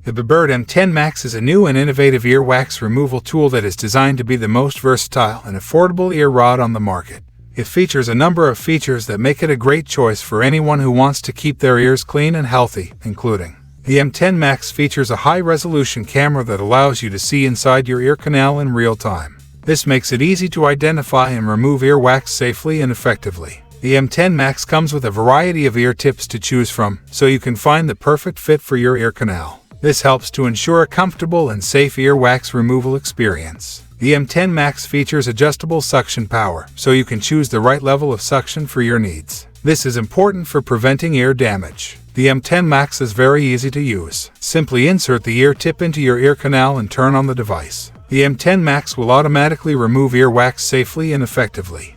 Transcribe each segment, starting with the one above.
The Bebird M10 Max is a new and innovative earwax removal tool that is designed to be the most versatile and affordable ear rod on the market. It features a number of features that make it a great choice for anyone who wants to keep their ears clean and healthy, including the M10 Max features a high-resolution camera that allows you to see inside your ear canal in real time. This makes it easy to identify and remove earwax safely and effectively. The M10 Max comes with a variety of ear tips to choose from, so you can find the perfect fit for your ear canal. This helps to ensure a comfortable and safe earwax removal experience. The M10 Max features adjustable suction power, so you can choose the right level of suction for your needs. This is important for preventing ear damage. The M10 Max is very easy to use. Simply insert the ear tip into your ear canal and turn on the device. The M10 Max will automatically remove earwax safely and effectively.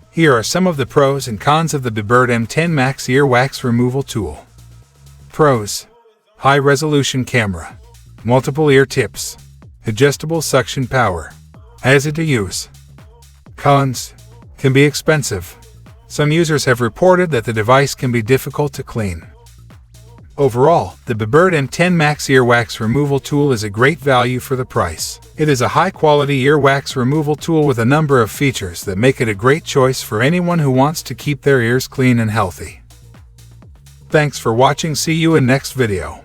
Here are some of the pros and cons of the Bebird M10 Max earwax removal tool. Pros: high-resolution camera, multiple ear tips, adjustable suction power, easy to use. Cons: can be expensive. Some users have reported that the device can be difficult to clean. Overall, the Bebird M10 Max earwax removal tool is a great value for the price. It is a high-quality earwax removal tool with a number of features that make it a great choice for anyone who wants to keep their ears clean and healthy. Thanks for watching. See you in next video.